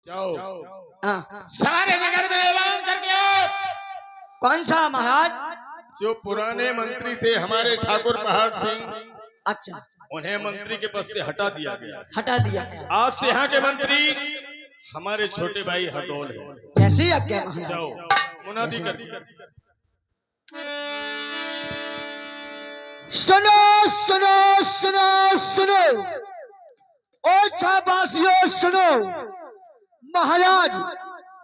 जाओ हाँ। सारे नगर में ऐलान करके आओ। कौन सा महाराज? जो पुराने मंत्री थे हमारे ठाकुर पहाड़ सिंह, अच्छा, उन्हें मंत्री के पद से हटा दिया गया। हटा दिया। आज से यहाँ के मंत्री हमारे छोटे भाई हरदौल है। जैसी आज्ञा महाराज। जाओ मुनादी कर। सुनो सुनो सुनो सुनो, ओ छापासियों सुनो, महाराज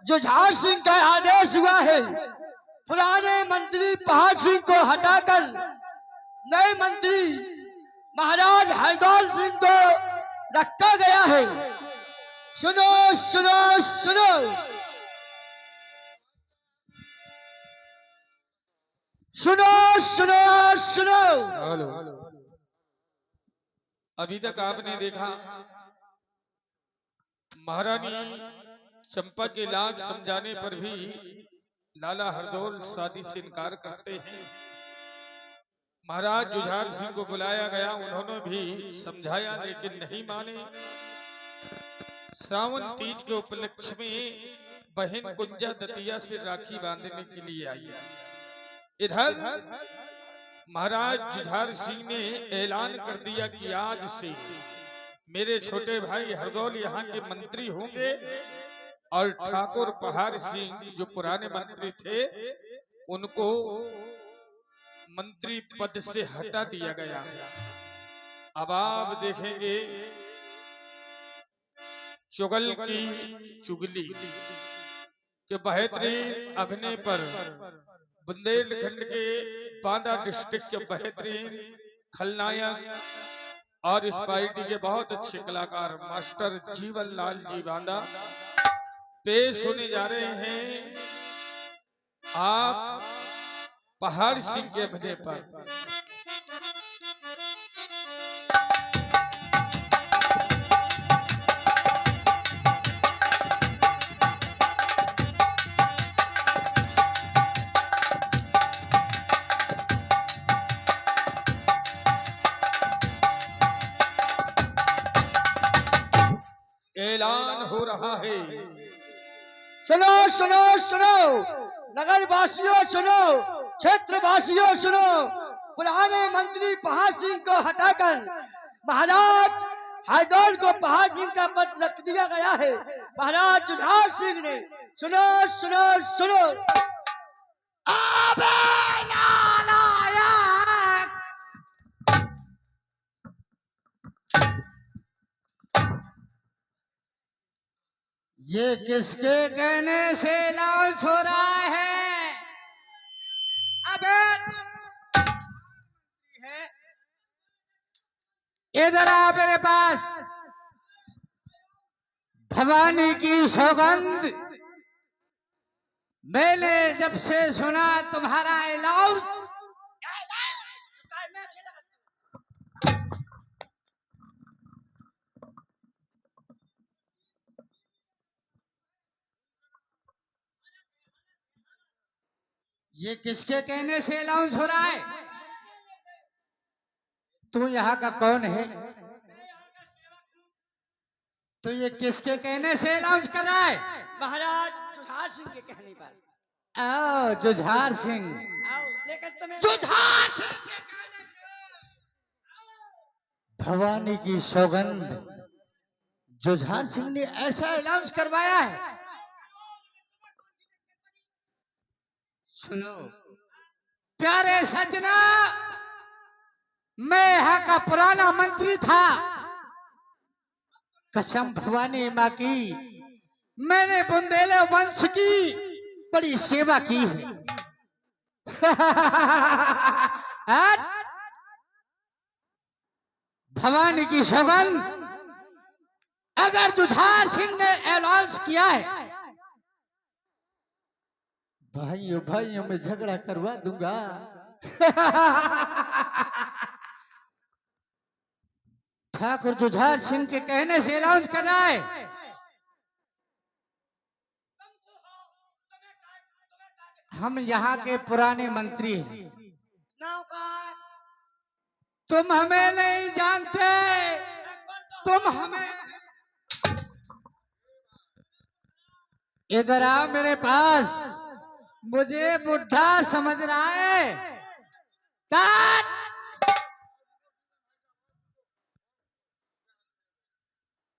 जुझार सिंह का आदेश हुआ है, पुराने मंत्री पहाड़ सिंह को हटाकर नए मंत्री महाराज हरदौल सिंह को रखा गया है। सुनो सुनो सुनो, सुनो सुनो सुनो। अभी तक आपने देखा महारानी चंपा के लाख समझाने पर भी लाला हरदौल शादी से इनकार करते हैं। महाराज जुझार सिंह को बुलाया गया, उन्होंने भी समझाया लेकिन नहीं माने। श्रावण तीज के उपलक्ष्य में बहन कुंजा दतिया से राखी बांधने के लिए आई। इधर महाराज जुझार सिंह ने ऐलान कर दिया कि आज से मेरे छोटे भाई हरदौल यहाँ के मंत्री होंगे और ठाकुर पहाड़ सिंह जो पुराने मंत्री थे उनको मंत्री पद से हटा दिया गया है। अब आप देखेंगे चुगल की चुगली के बेहतरीन अभिनय पर बुंदेलखंड के बांदा डिस्ट्रिक्ट के बेहतरीन खलनायक और इस पार्टी के बहुत अच्छे कलाकार मास्टर जीवन लाल जी बांदा पेश होने जा रहे हैं आप पहाड़ सिंह के अभिनय पर। ऐलान हो रहा है। सुनो सुनो सुनो, नगर वासियों सुनो, क्षेत्र वासियों सुनो, पुराने मंत्री पहाड़ सिंह को हटाकर महाराज हरदौल को पहाड़ सिंह का पद रख दिया गया है महाराज जुझार सिंह ने। सुनो सुनो सुनो, अबे नालायक, ये किसके कहने से लॉन्च हो रहा है? अबे इधर आ मेरे पास। भवानी की सौगंध, मैंने जब से सुना तुम्हारा अलाउंस, ये किसके कहने से अलाउंस हो रहा है? तू यहाँ का कौन है? तो ये किसके कहने से अलाउंस कर रहा है? महाराज जुझार सिंह के कहने पर। आओ जुझार सिंह, जुझार सिंह के कहने से भवानी की सौगंध, जुझार सिंह ने ऐसा अलाउंस करवाया है। सुनो प्यारे सजना, मैं यहाँ का पुराना मंत्री था, कसम भवानी माँ की, मैंने बुंदेले वंश की बड़ी सेवा की है। भवानी की सौगंध, अगर जुझार सिंह ने अनाउंस किया है, भाइयों भाइयों में झगड़ा करवा दूंगा। ठाकुर जुझार सिंह के कहने से अनाउंस कर रहा है। हम यहाँ के पुराने मंत्री हैं, तुम हमें नहीं जानते, तुम हमें इधर आओ मेरे पास। मुझे बुढ़ा समझ रहा है? काट!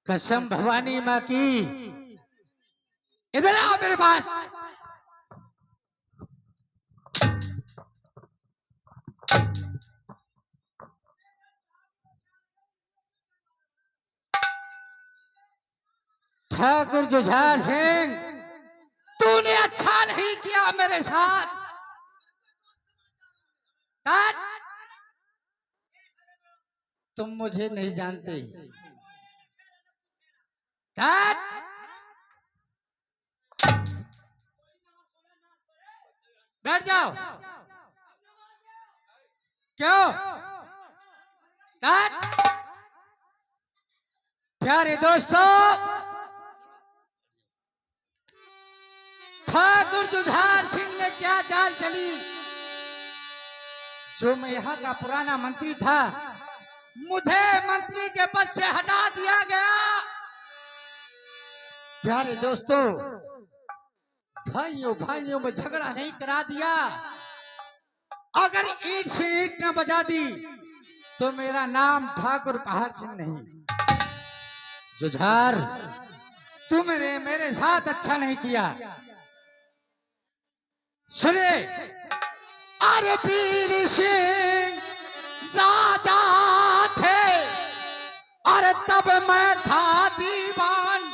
कसम भवानी माँ की, इधर आओ मेरे पास। ठाकुर जुझार सिंह, तूने अच्छा नहीं किया मेरे साथ। काट! तुम मुझे नहीं जानते। काट! बैठ जाओ। क्यों? काट! प्यारे दोस्तों, ठाकुर जुझार सिंह ने क्या चाल चली। जो मैं यहाँ का पुराना मंत्री था, मुझे मंत्री के पद से हटा दिया गया। प्यारे दोस्तों, भाइयों भाइयों में झगड़ा नहीं करा दिया। अगर ईंट से ईंट न बजा दी तो मेरा नाम ठाकुर पहाड़ सिंह नहीं। जुझार, तुमने मेरे साथ अच्छा नहीं किया। सुने, अरे वीर सिंह राजा थे, अरे तब मैं था दीवान।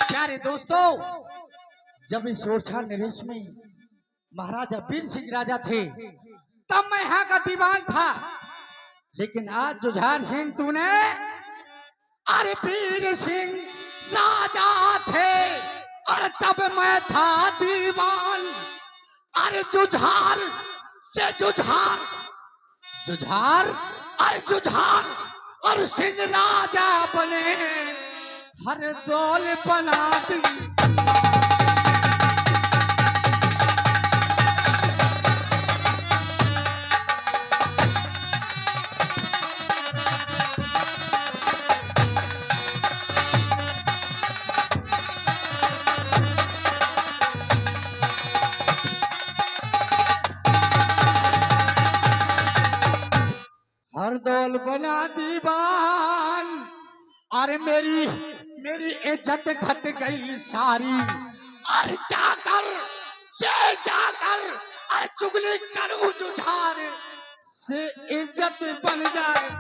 प्यारे दोस्तों, जब इस ओरछा नरेश में महाराजा वीर सिंह राजा थे, तब मैं यहाँ का दीवान था। लेकिन आज जुझार सिंह तूने, अरे वीर सिंह राजा थे, अरे तब मैं था दीवान। अरे जुझार से जुझार, जुझार, अरे जुझार और सिंह राजा बने, हर दौल बना दी। हर दौल बना दीवान। अरे मेरी इज्जत घट गई सारी। अरे जाकर अरे चुगली करूं जुझार से इज्जत बन जाए।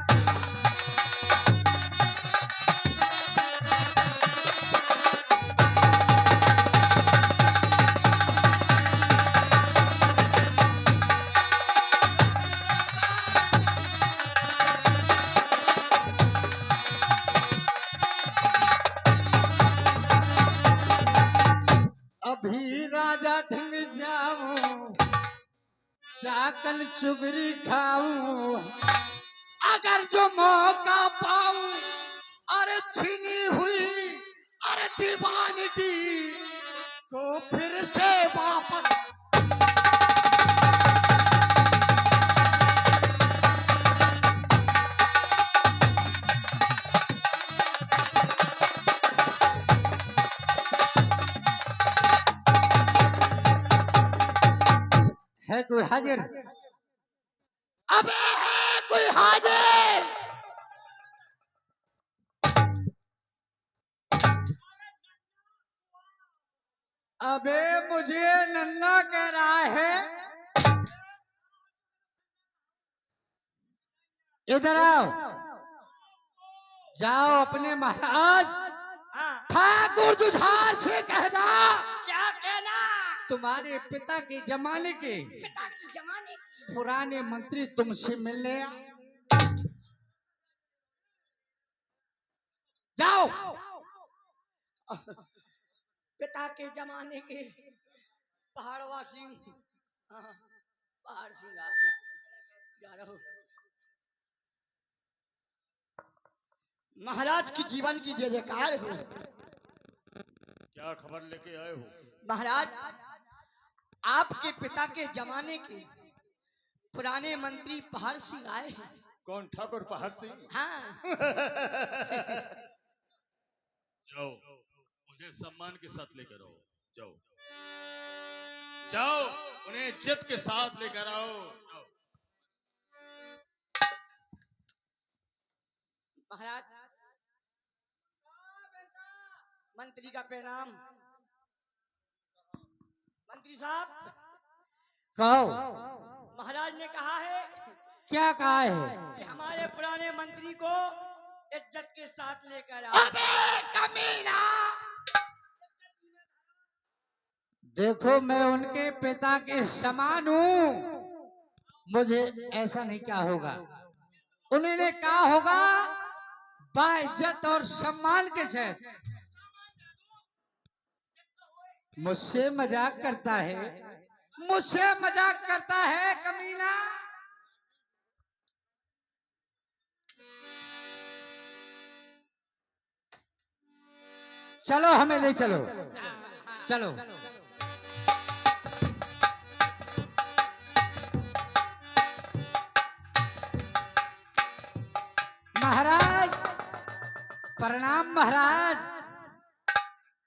अभी राजा ढंग जाऊं, चाकल चुगली खाऊं। अगर जो मौका पाऊं, अरे छीनी हुई अरे दीवानगी को फिर से वापस। है कोई हाजिर? अबे है कोई हाजिर? अबे मुझे नन्ना कह रहा है। इधर आओ। जाओ अपने महाराज ठाकुर जुझार से कहना। क्या कहना? तुम्हारे पिता के जमाने के पुराने मंत्री तुमसे मिलने जाओ। पिता के जमाने के पहाड़वा सिंह, हाँ, पहाड़ सिंह जा रहा हूँ। महाराज की जीवन की जय जयकार हो। क्या खबर लेके आए हो? महाराज, आपके पिता के जमाने के पुराने मंत्री पहाड़ सिंह आए हैं। कौन, ठाकुर पहाड़ सिंह? हाँ। जाओ, उन्हें सम्मान के साथ लेकर आओ। जाओ जाओ, उन्हें इज्जत के साथ लेकर आओ। जाओ। महाराज मंत्री का प्रणाम। मंत्री साहब, कहो, महाराज ने कहा है क्या कहा है? कि हमारे पुराने मंत्री को इज्जत के साथ लेकर आओ। देखो, मैं उनके पिता के समान हूँ, मुझे ऐसा नहीं क्या होगा। उन्होंने कहा होगा बाइज्जत और सम्मान के साथ। मुझसे मजाक करता है, मुझसे मजाक करता है कमीना। चलो, हमें ले चलो, चलो। महाराज प्रणाम। महाराज